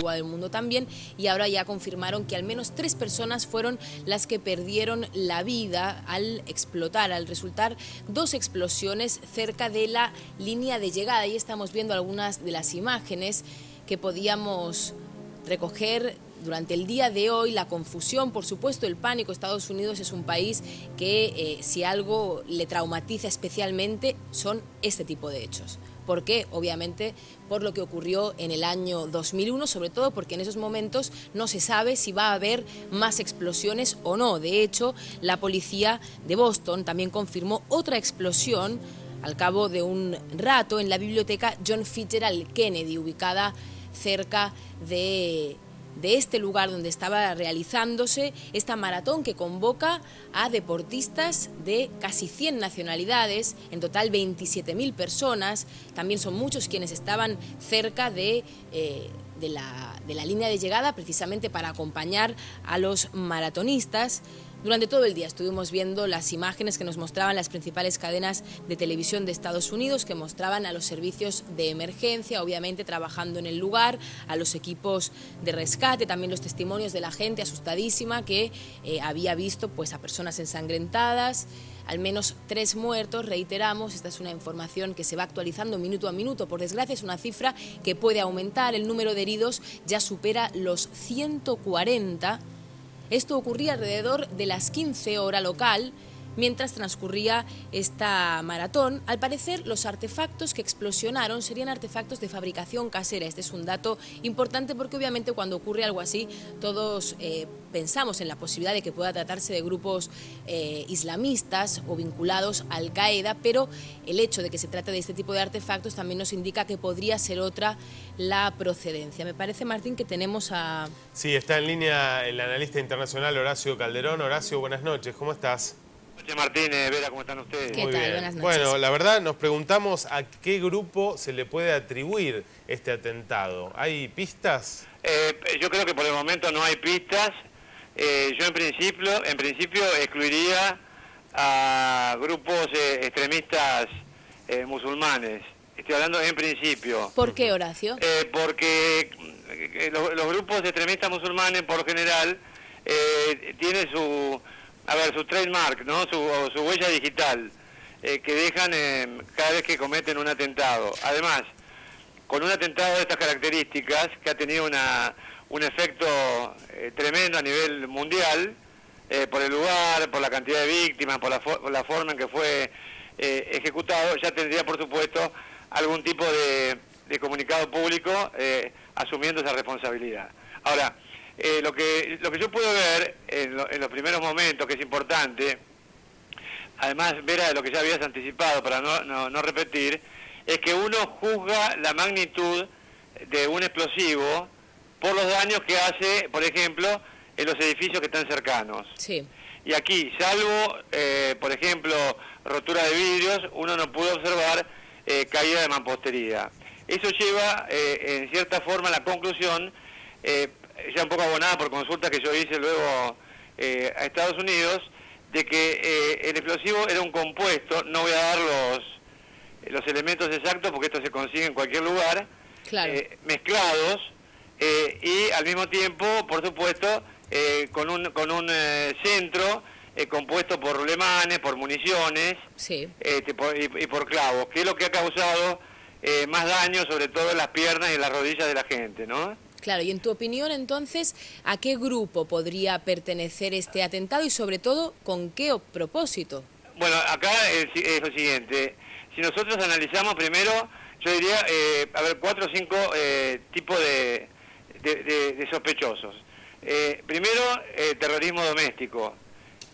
lugar del mundo también, y ahora ya confirmaron que al menos 3 personas fueron las que perdieron la vida al explotar, al resultar 2 explosiones cerca de la línea de llegada. Ahí estamos viendo algunas de las imágenes que podíamos recoger durante el día de hoy. La confusión, por supuesto, el pánico. Estados Unidos es un país que si algo le traumatiza especialmente son este tipo de hechos. ¿Por qué? Obviamente por lo que ocurrió en el año 2001, sobre todo porque en esos momentos no se sabe si va a haber más explosiones o no. De hecho, la policía de Boston también confirmó otra explosión al cabo de un rato en la biblioteca John Fitzgerald Kennedy, ubicada cerca de este lugar donde estaba realizándose esta maratón que convoca a deportistas de casi 100 nacionalidades, en total 27.000 personas. También son muchos quienes estaban cerca de la línea de llegada, precisamente para acompañar a los maratonistas. Durante todo el día estuvimos viendo las imágenes que nos mostraban las principales cadenas de televisión de Estados Unidos, que mostraban a los servicios de emergencia, obviamente trabajando en el lugar, a los equipos de rescate, también los testimonios de la gente asustadísima que había visto pues, a personas ensangrentadas. Al menos 3 muertos, reiteramos, esta es una información que se va actualizando minuto a minuto. Por desgracia es una cifra que puede aumentar, el número de heridos ya supera los 140. Esto ocurría alrededor de las 15 horas local, mientras transcurría esta maratón. Al parecer, los artefactos que explosionaron serían artefactos de fabricación casera. Este es un dato importante porque obviamente cuando ocurre algo así, todos pensamos en la posibilidad de que pueda tratarse de grupos islamistas o vinculados a Al-Qaeda, pero el hecho de que se trate de este tipo de artefactos también nos indica que podría ser otra la procedencia. Me parece, Martín, que tenemos a... Sí, está en línea el analista internacional Horacio Calderón. Horacio, buenas noches, ¿cómo estás? Buenas noches, Martín, Vera, ¿cómo están ustedes? ¿Qué Muy tal? bien. Buenas noches. Bueno, la verdad nos preguntamos a qué grupo se le puede atribuir este atentado. ¿Hay pistas? Yo creo que por el momento no hay pistas. Yo en principio excluiría a grupos extremistas musulmanes. Estoy hablando en principio. ¿Por qué, Horacio? Porque los grupos extremistas musulmanes, por lo general, tienen su trademark, ¿no? Su huella digital, que dejan cada vez que cometen un atentado. Además, con un atentado de estas características, que ha tenido un efecto tremendo a nivel mundial, por el lugar, por la cantidad de víctimas, por la forma en que fue ejecutado, ya tendría, por supuesto, algún tipo de comunicado público asumiendo esa responsabilidad. Ahora, lo que yo puedo ver en los primeros momentos, que es importante, además, Vera, de lo que ya habías anticipado, para no repetir, es que uno juzga la magnitud de un explosivo por los daños que hace, por ejemplo, en los edificios que están cercanos. Sí. Y aquí, salvo, por ejemplo, rotura de vidrios, uno no pudo observar caída de mampostería. Eso lleva, en cierta forma, a la conclusión, ya un poco abonada por consultas que yo hice luego a Estados Unidos, de que el explosivo era un compuesto, no voy a dar los elementos exactos porque esto se consigue en cualquier lugar, Claro. Mezclados y al mismo tiempo, por supuesto, con un centro compuesto por rulemanes, por municiones, Sí. y por clavos, que es lo que ha causado más daño, sobre todo en las piernas y en las rodillas de la gente, ¿no? Claro, y en tu opinión, entonces, ¿a qué grupo podría pertenecer este atentado y, sobre todo, con qué propósito? Bueno, acá es lo siguiente. Si nosotros analizamos primero, yo diría, 4 o 5 tipos de sospechosos. Primero, terrorismo doméstico.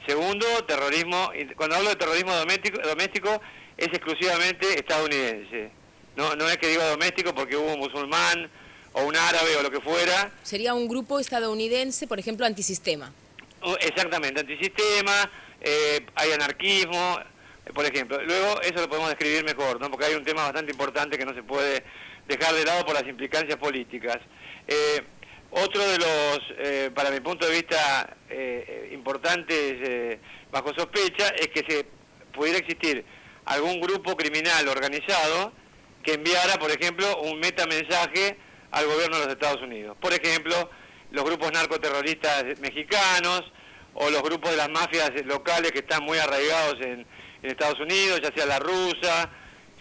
Segundo, terrorismo. Cuando hablo de terrorismo doméstico es exclusivamente estadounidense. No es que digo doméstico porque hubo un musulmán o un árabe o lo que fuera. Sería un grupo estadounidense, por ejemplo, antisistema. Exactamente, antisistema, hay anarquismo, por ejemplo. Luego eso lo podemos describir mejor, ¿no? Porque hay un tema bastante importante que no se puede dejar de lado por las implicancias políticas. Otro de los, para mi punto de vista, importantes bajo sospecha es que pudiera existir algún grupo criminal organizado que enviara, por ejemplo, un metamensaje al gobierno de los Estados Unidos. Por ejemplo, los grupos narcoterroristas mexicanos o los grupos de las mafias locales que están muy arraigados en Estados Unidos, ya sea la rusa,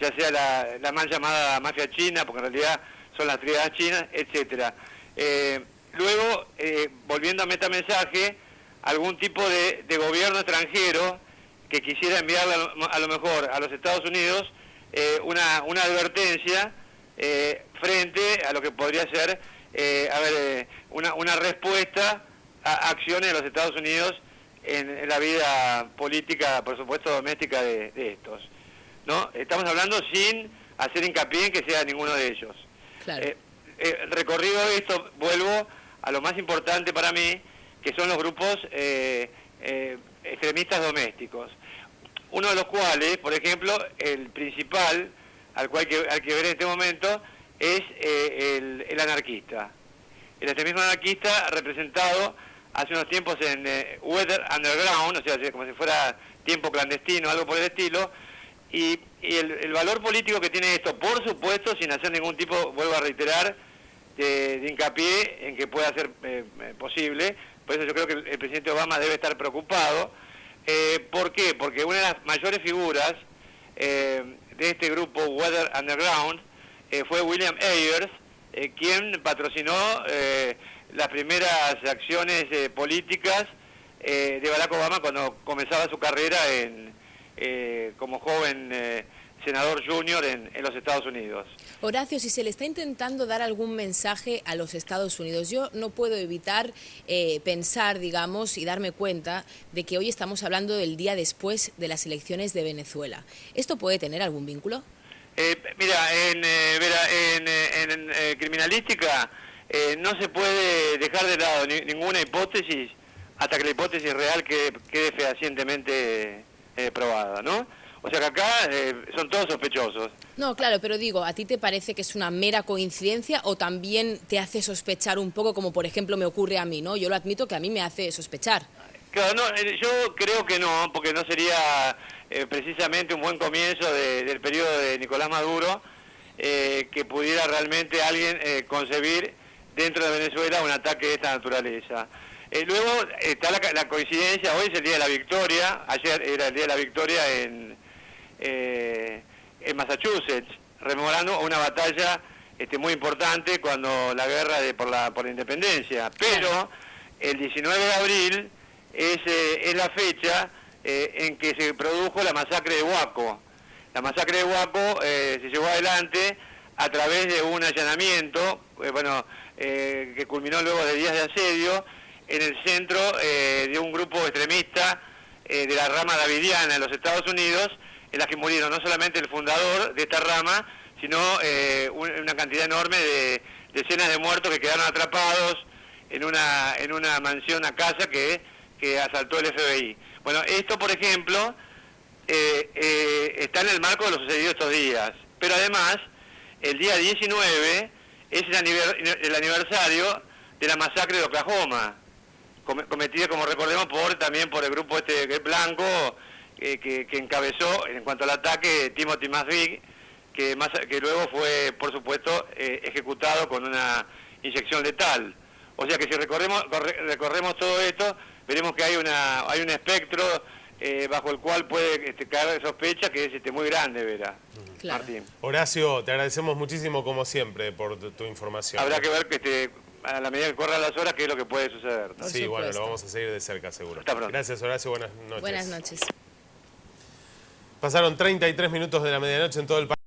ya sea la mal llamada mafia china, porque en realidad son las tríadas chinas, etcétera. Luego, volviendo a metamensaje, algún tipo de gobierno extranjero que quisiera enviarle a lo mejor a los Estados Unidos una advertencia frente a lo que podría ser una respuesta a acciones de los Estados Unidos en la vida política, por supuesto, doméstica de estos, ¿no? Estamos hablando sin hacer hincapié en que sea ninguno de ellos. Claro. Recorrido esto, vuelvo a lo más importante para mí, que son los grupos extremistas domésticos. Uno de los cuales, por ejemplo, el principal, al que ver en este momento, es el anarquista. El extremismo anarquista representado hace unos tiempos en Weather Underground, o sea, como si fuera tiempo clandestino, algo por el estilo, y el valor político que tiene esto, por supuesto, sin hacer ningún tipo, vuelvo a reiterar, de hincapié en que pueda ser posible. Por eso yo creo que el presidente Obama debe estar preocupado. ¿Por qué? Porque una de las mayores figuras de este grupo Weather Underground fue William Ayers, quien patrocinó las primeras acciones políticas de Barack Obama cuando comenzaba su carrera como joven senador junior en los Estados Unidos. Horacio, si se le está intentando dar algún mensaje a los Estados Unidos, yo no puedo evitar pensar, digamos, y darme cuenta de que hoy estamos hablando del día después de las elecciones de Venezuela. ¿Esto puede tener algún vínculo? Mira, en criminalística no se puede dejar de lado ninguna hipótesis hasta que la hipótesis real quede fehacientemente probada, ¿no? O sea que acá son todos sospechosos. No, claro, pero digo, ¿a ti te parece que es una mera coincidencia o también te hace sospechar un poco, como por ejemplo me ocurre a mí, ¿no? Yo lo admito que a mí me hace sospechar. Claro, no, yo creo que no, porque no sería precisamente un buen comienzo del periodo de Nicolás Maduro que pudiera realmente alguien concebir dentro de Venezuela un ataque de esta naturaleza. Luego está la coincidencia, hoy es el Día de la Victoria, ayer era el Día de la Victoria en Massachusetts, rememorando una batalla muy importante cuando la guerra por la independencia. Pero el 19 de abril es la fecha en que se produjo la masacre de Huaco. La masacre de Huaco se llevó adelante a través de un allanamiento, que culminó luego de días de asedio, en el centro de un grupo extremista de la rama davidiana en los Estados Unidos, en la que murieron no solamente el fundador de esta rama, sino una cantidad enorme de decenas de muertos que quedaron atrapados en una mansión, una casa que asaltó el FBI. Bueno, esto, por ejemplo, está en el marco de lo sucedido estos días. Pero además, el día 19 es el aniversario de la masacre de Oklahoma, cometida, como recordemos, también por el grupo blanco que encabezó en cuanto al ataque Timothy McVeigh, que luego fue, por supuesto, ejecutado con una inyección letal. O sea que si recorremos todo esto, veremos que hay un espectro bajo el cual puede caer sospecha que es muy grande, Vera. Claro. Martín. Horacio, te agradecemos muchísimo, como siempre, por tu información. Habrá que ver a la medida que corran las horas qué es lo que puede suceder, ¿no? Sí, bueno, lo vamos a seguir de cerca, seguro. Hasta pronto. Gracias, Horacio, buenas noches. Buenas noches. Pasaron 33 minutos de la medianoche en todo el país.